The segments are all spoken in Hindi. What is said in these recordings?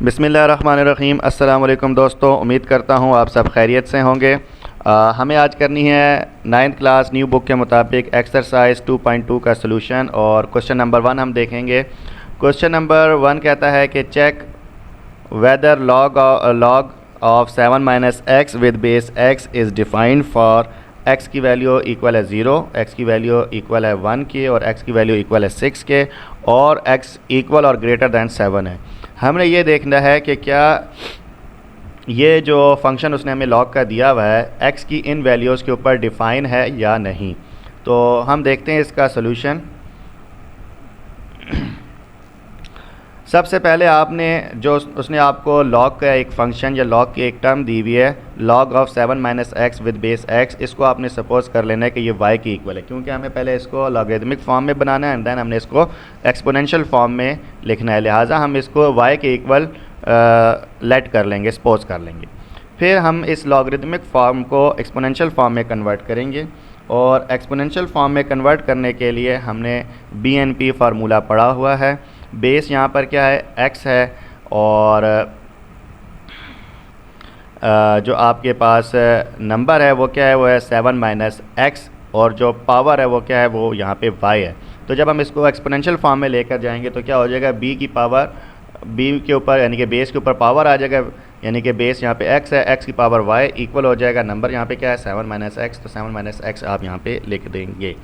बिस्मिल्लाहिर्रहमानिर्रहीम। अस्सलाम वालेकुम दोस्तों, उम्मीद करता हूँ आप सब खैरियत से होंगे। हमें आज करनी है 9th क्लास न्यू बुक के मुताबिक एक्सरसाइज 2.2 का सलूशन और क्वेश्चन नंबर 1 हम देखेंगे। क्वेश्चन नंबर 1 कहता है कि check whether log of 7 minus x with base x is defined for x की वैल्यू इक्वल है 0, एक्स की वैल्यू इक्वल है 1 के और एक्स की वैल्यू इक्वल है 6 के और एक्स इक्वल और ग्रेटर दैन 7 है। हमने ये देखना है कि क्या ये जो फंक्शन उसने हमें लॉग का दिया हुआ है एक्स की इन वैल्यूज़ के ऊपर डिफ़ाइन है या नहीं। तो हम देखते हैं इसका सलूशन। सबसे पहले आपने जो उसने आपको लॉग का एक फ़ंक्शन या लॉग की एक टर्म दी हुई है, log of 7 minus x with base x, इसको आपने सपोज़ कर लेना है कि ये वाई की इक्वल है, क्योंकि हमें पहले इसको लॉगरिदमिक फॉर्म में बनाना है एंड देन हमने इसको एक्सपोनेंशियल फॉर्म में लिखना है। लिहाजा हम इसको वाई के इक्वल लेट कर लेंगे, सपोज कर लेंगे। फिर हम इस लॉगरिदमिक फॉर्म को एक्सपोनेंशियल फॉर्म में कन्वर्ट करेंगे और एक्सपोनेंशियल फॉर्म में कन्वर्ट करने के लिए हमने BNP फार्मूला पढ़ा हुआ है। बेस यहाँ पर क्या है, x है, और जो आपके पास नंबर है वो क्या है, वो है 7 माइनस एक्स, और जो पावर है वो क्या है, वो यहाँ पे y है। तो जब हम इसको एक्सपोनेंशियल फॉर्म में लेकर जाएंगे तो क्या हो जाएगा, b की पावर b के ऊपर यानी कि बेस के ऊपर पावर आ जाएगा, यानी कि बेस यहाँ पे x है, x की पावर y इक्वल हो जाएगा नंबर यहाँ पे क्या है 7 माइनस एक्स, तो 7 माइनस एक्स आप यहाँ पे लिख देंगे।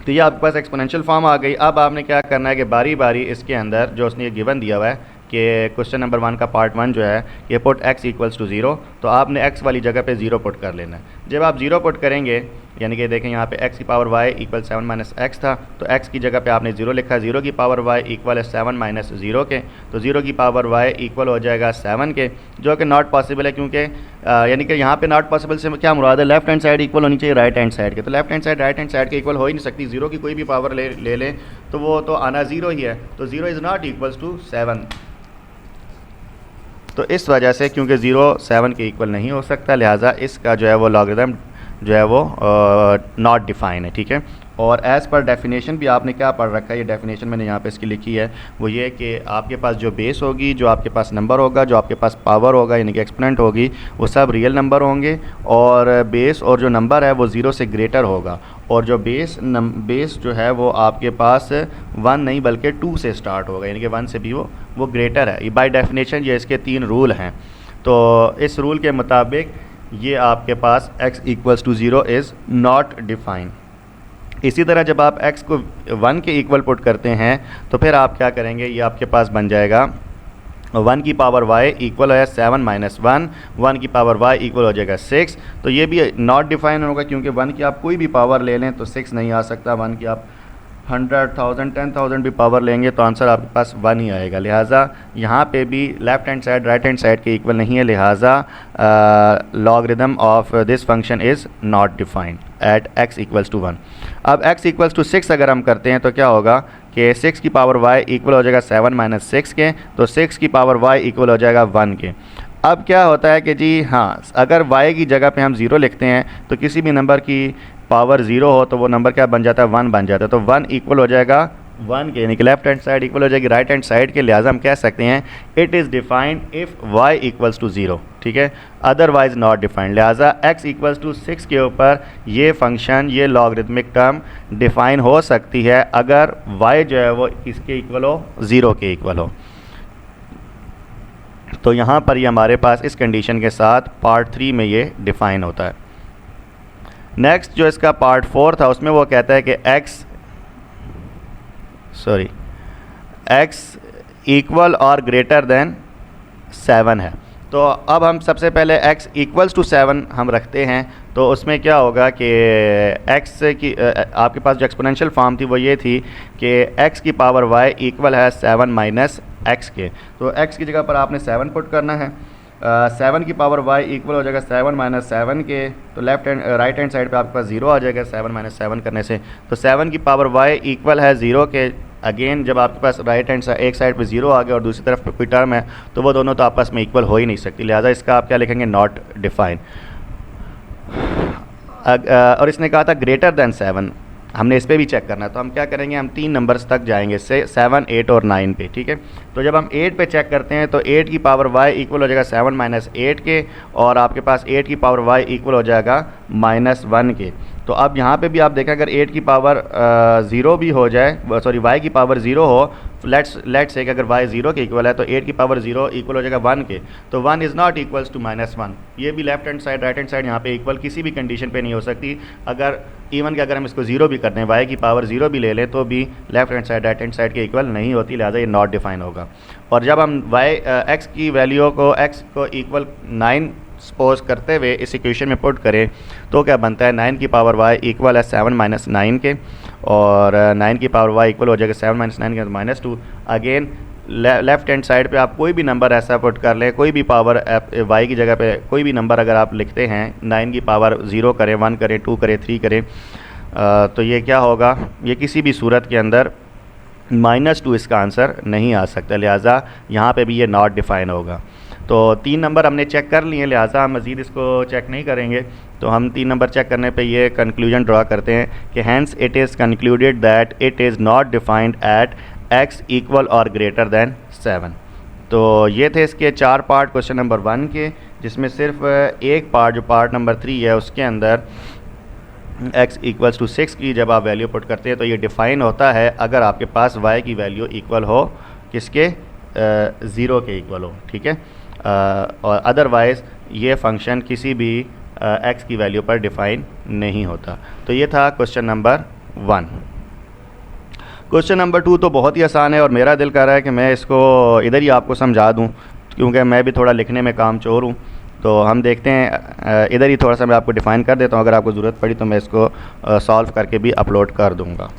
तो ये आपके पास एक्सपोनेंशियल फॉर्म आ गई। अब आपने क्या करना है कि बारी बारी इसके अंदर जो उसने गिवन दिया हुआ है कि क्वेश्चन नंबर 1 का पार्ट 1 जो है कि पुट x इक्वल्स टू 0, तो आपने x वाली जगह पे 0 पुट कर लेना है। जब आप 0 पुट करेंगे यानी कि देखें यहाँ पे x की power y equal 7 minus x था, तो x की जगह पे आपने 0 लिखा, 0 की पावर y इक्वल है 7 माइनस 0 के, तो 0 की पावर y इक्वल हो जाएगा 7 के, जो कि नॉट पॉसिबल है, क्योंकि यानी कि यहाँ पे नॉट पॉसिबल से क्या मुराद है, लेफ्ट हैंड साइड इक्वल होनी चाहिए राइट हैंड साइड के, तो left hand side right hand side के इक्वल हो ही नहीं सकती। 0 की कोई भी पावर ले लें तो वो तो आना 0 ही है, तो 0 इज़ नॉट इक्वल्स टू 7। तो इस वजह से क्योंकि 0 7 के इक्वल नहीं हो सकता, लिहाजा इसका जो है वो लॉगरिदम जो है वो नॉट डिफाइन है, ठीक है। और एज़ पर डेफिनेशन भी आपने क्या पढ़ रखा है, ये डेफिनेशन मैंने यहाँ पे इसकी लिखी है, वो ये कि आपके पास जो बेस होगी, जो आपके पास नंबर होगा, जो आपके पास पावर होगा यानी कि एक्सपोनेंट होगी, वो सब रियल नंबर होंगे, और बेस और जो नंबर है वो 0 से ग्रेटर होगा, और जो बेस जो है वो आपके पास 1 नहीं बल्कि 2 से स्टार्ट होगा, यानी कि 1 से भी वो ग्रेटर है। ये बाय डेफिनेशन ये इसके 3 रूल हैं। तो इस रूल के मुताबिक ये आपके पास x equals to 0 is not define. इसी तरह जब आप x को 1 के इक्वल पुट करते हैं तो फिर आप क्या करेंगे, ये आपके पास बन जाएगा 1 की पावर y इक्वल है 7 माइनस 1, 1 की पावर y इक्वल हो जाएगा 6। तो ये भी नॉट डिफाइन होगा, क्योंकि 1 की आप कोई भी पावर ले लें तो 6 नहीं आ सकता। 1 की आप 100,000 10,000 भी पावर लेंगे तो आंसर आपके पास 1 ही आएगा। लिहाजा यहाँ पे भी left hand side right hand side के इक्वल नहीं है, लिहाजा logarithm of this function is not defined at x equals to 1। अब x इक्वल्स टू 6 अगर हम करते हैं तो क्या होगा कि 6 की पावर y इक्वल हो जाएगा 7 माइनस 6 के, तो 6 की पावर y इक्वल हो जाएगा 1 के। अब क्या होता है कि जी हाँ, अगर y की जगह पे हम 0 लिखते हैं तो किसी भी नंबर की पावर 0 हो तो वो नंबर क्या बन जाता है, 1 बन जाता है, तो 1 इक्वल हो जाएगा 1 के, यानी कि लेफ्ट हैंड साइड इक्वल हो जाएगी राइट हैंड साइड के। लिहाजा हम कह सकते हैं it is defined if y equals to 0, ठीक है, अदरवाइज नॉट डिफाइंड। लिहाजा x इक्वल्स टू 6 के ऊपर ये फंक्शन, ये लॉगरिदमिक टर्म डिफाइन हो सकती है अगर y जो है वो इसके इक्वल हो, 0 के इक्वल हो। तो यहाँ पर ये हमारे पास इस कंडीशन के साथ पार्ट 3 में ये डिफ़ाइन होता है। नेक्स्ट जो इसका पार्ट 4 था उसमें वो कहता है कि x इक्वल और ग्रेटर देन 7 है। तो अब हम सबसे पहले x इक्वल्स टू 7 हम रखते हैं, तो उसमें क्या होगा कि x की आपके पास जो एक्सपोनेंशियल फॉर्म थी वो ये थी कि x की पावर y इक्वल है 7 माइनस एक्स के, तो x की जगह पर आपने 7 पुट करना है। 7 की पावर y इक्वल हो जाएगा 7 माइनस 7 के, तो राइट हैंड साइड पे आपके पास 0 आ जाएगा 7 माइनस 7 करने से, तो 7 की पावर y इक्वल है 0 के। अगेन जब आपके पास राइट हैंड साइड एक साइड पे 0 आ गया और दूसरी तरफ पे कोई टर्म है तो वो दोनों तो आपस में इक्वल हो ही नहीं सकती, लिहाजा इसका आप क्या लिखेंगे, नॉट डिफाइन। और इसने कहा था ग्रेटर दैन 7, हमने इस पे भी चेक करना है। तो हम क्या करेंगे, हम 3 नंबर्स तक जाएंगे, से 7, 8 और 9 पे, ठीक है। तो जब हम 8 पे चेक करते हैं तो 8 की पावर y इक्वल हो जाएगा 7 माइनस 8 के, और आपके पास 8 की पावर y इक्वल हो जाएगा -1 के। तो अब यहाँ पे भी आप देखें, अगर 8 की पावर 0 भी हो जाए, सॉरी y की पावर 0 हो, लेट्स से कि अगर y 0 के इक्वल है तो 8 की पावर 0 इक्वल हो जाएगा 1 के। तो 1 इज़ नॉट इक्वल्स टू -1। ये भी left hand side right hand side यहाँ पे इक्वल किसी भी कंडीशन पे नहीं हो सकती। अगर इवन कि अगर हम इसको 0 भी करते हैं, y की पावर 0 भी ले लें तो भी left hand side right hand side के इक्वल नहीं होती, लिहाजा ये नॉट डिफाइन होगा। और जब हम x की वैल्यू को x को इक्वल 9 सपोज करते हुए इस इक्वेशन में पुट करें तो क्या बनता है, 9 की पावर y इक्वल है 7 माइनस 9 के, और 9 की पावर y इक्वल हो जाएगा 7 माइनस 9 के -2। अगेन लेफ्ट हैंड साइड पे आप कोई भी नंबर ऐसा पुट कर लें, कोई भी पावर y की जगह पे कोई भी नंबर अगर आप लिखते हैं, 9 की पावर 0 करें, 1 करें, 2 करें, 3 करें, तो ये क्या होगा, ये किसी भी सूरत के अंदर -2 इसका आंसर नहीं आ सकता, लिहाजा यहाँ पे भी ये नॉट डिफाइन होगा। तो 3 नंबर हमने चेक कर लिए, लिहाजा हम मज़ीद इसको चेक नहीं करेंगे। तो हम 3 नंबर चेक करने पे ये कंक्लूजन ड्रा करते हैं कि hence it is concluded that it is not defined at x equal और ग्रेटर दैन 7। तो ये थे इसके 4 पार्ट क्वेश्चन नंबर 1 के, जिसमें सिर्फ एक पार्ट जो पार्ट नंबर 3 है उसके अंदर x इक्वल्स टू 6 की जब आप वैल्यू पुट करते हैं तो ये डिफ़ाइन होता है अगर आपके पास y की वैल्यू इक्वल हो किसके, 0 के इक्वल हो, ठीक है। और अदरवाइज़ ये फंक्शन किसी भी x की वैल्यू पर डिफ़ाइन नहीं होता। तो ये था क्वेश्चन नंबर 1। क्वेश्चन नंबर 2 तो बहुत ही आसान है और मेरा दिल कर रहा है कि मैं इसको इधर ही आपको समझा दूं, क्योंकि मैं भी थोड़ा लिखने में कामचोर हूँ। तो हम देखते हैं, इधर ही थोड़ा सा मैं आपको डिफ़ाइन कर देता हूँ, अगर आपको ज़रूरत पड़ी तो मैं इसको सॉल्व करके भी अपलोड कर दूँगा।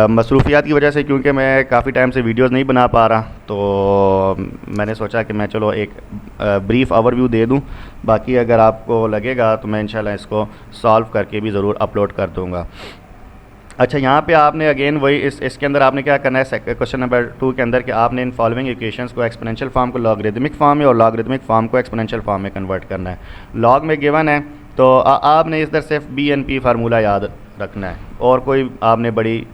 मसरूफियात की वजह से, क्योंकि मैं काफ़ी टाइम से वीडियोस नहीं बना पा रहा, तो मैंने सोचा कि मैं चलो एक ब्रीफ ओवरव्यू दे दूं, बाकी अगर आपको लगेगा तो मैं इंशाल्लाह इसको सॉल्व करके भी ज़रूर अपलोड कर दूंगा। अच्छा, यहाँ पे आपने अगेन वही इसके अंदर आपने क्या करना है, क्वेश्चन नंबर 2 के अंदर कि आपने इन फॉलोइंग इक्वेशंस को एक्सपोनेंशियल फॉर्म को लॉगरिदमिक फॉर्म में और लॉगरिदमिक फॉर्म को एक्सपोनेंशियल फॉर्म में कन्वर्ट करना है। लॉग में गिवन है तो आपने इधर सिर्फ BNP फार्मूला याद रखना है और कोई आपने बड़ी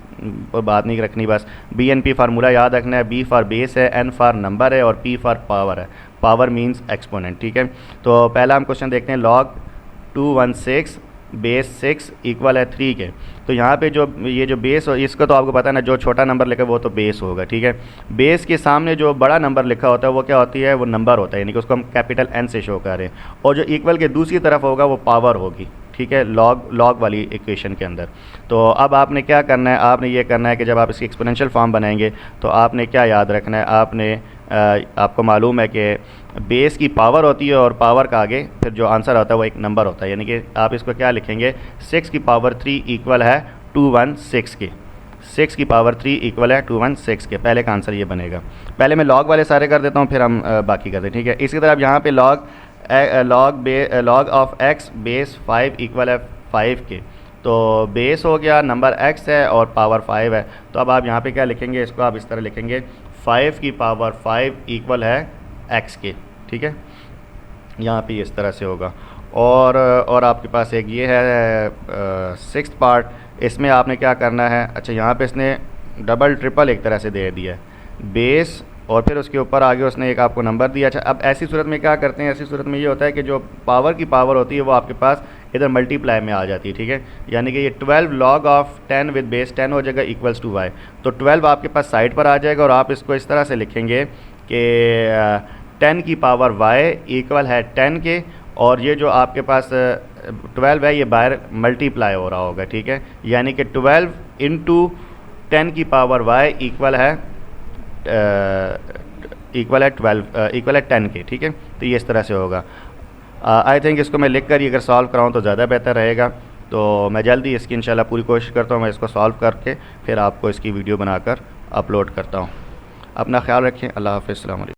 बात नहीं रखनी, बस BNP फार्मूला याद रखना है। B फॉर बेस है, N फॉर नंबर है और P फॉर पावर है। पावर मींस एक्सपोनेंट, ठीक है। तो पहला हम क्वेश्चन देखते हैं, लॉग 216 बेस 6 इक्वल है 3 के। तो यहाँ पे जो ये जो बेस हो, इसको तो आपको पता है ना, जो छोटा नंबर लिखा है वो तो बेस होगा, ठीक है। बेस के सामने जो बड़ा नंबर लिखा होता है वो क्या होती है, वो नंबर होता है, यानी कि उसको हम कैपिटल N से शो कर रहे हैं। और जो इक्वल के दूसरी तरफ होगा वो पावर होगी, ठीक है, लॉग वाली इक्वेशन के अंदर। तो अब आपने क्या करना है, आपने ये करना है कि जब आप इसकी एक्सपोनेंशियल फॉर्म बनाएंगे तो आपने क्या याद रखना है, आपने आपको मालूम है कि बेस की पावर होती है और पावर का आगे फिर जो आंसर होता है वो एक नंबर होता है, यानी कि आप इसको क्या लिखेंगे, 6 की पावर 3 इक्वल है 216 के। 6 की पावर 3 इक्वल है 216 के, पहले का आंसर ये बनेगा। पहले मैं लॉग वाले सारे कर देता हूँ, फिर हम बाकी करते हैं, ठीक है। इसी तरह यहाँ पे log of x base 5 equal है 5 के। तो बेस हो गया, नंबर x है और पावर 5 है। तो अब आप यहाँ पे क्या लिखेंगे, इसको आप इस तरह लिखेंगे 5 की पावर 5 इक्वल है x के, ठीक है। यहाँ पे इस तरह से होगा। और आपके पास एक ये है 6th पार्ट, इसमें आपने क्या करना है, अच्छा यहाँ पे इसने डबल ट्रिपल एक तरह से दे दिया है, बेस और फिर उसके ऊपर आगे उसने एक आपको नंबर दिया। अच्छा, अब ऐसी सूरत में क्या करते हैं, ऐसी सूरत में ये होता है कि जो पावर की पावर होती है वो आपके पास इधर मल्टीप्लाई में आ जाती है, ठीक है। यानी कि ये 12 लॉग ऑफ 10 विद बेस 10 हो जाएगा इक्वल्स टू y। तो 12 आपके पास साइड पर आ जाएगा और आप इसको इस तरह से लिखेंगे कि 10 की पावर y इक्वल है 10 के, और ये जो आपके पास 12 है ये बाहर मल्टीप्लाई हो रहा होगा, ठीक है। यानी कि 12 इंटू 10 की पावर y इक्वल है 10 के, ठीक है। तो ये इस तरह से होगा। आई थिंक इसको मैं लिख कर ही अगर सॉल्व कराऊँ तो ज़्यादा बेहतर रहेगा। तो मैं जल्दी इसकी इंशाल्लाह पूरी कोशिश करता हूँ, मैं इसको सॉल्व करके फिर आपको इसकी वीडियो बनाकर अपलोड करता हूँ। अपना ख्याल रखें, अल्लाह हाफ़िज़, अस्सलाम वालेकुम।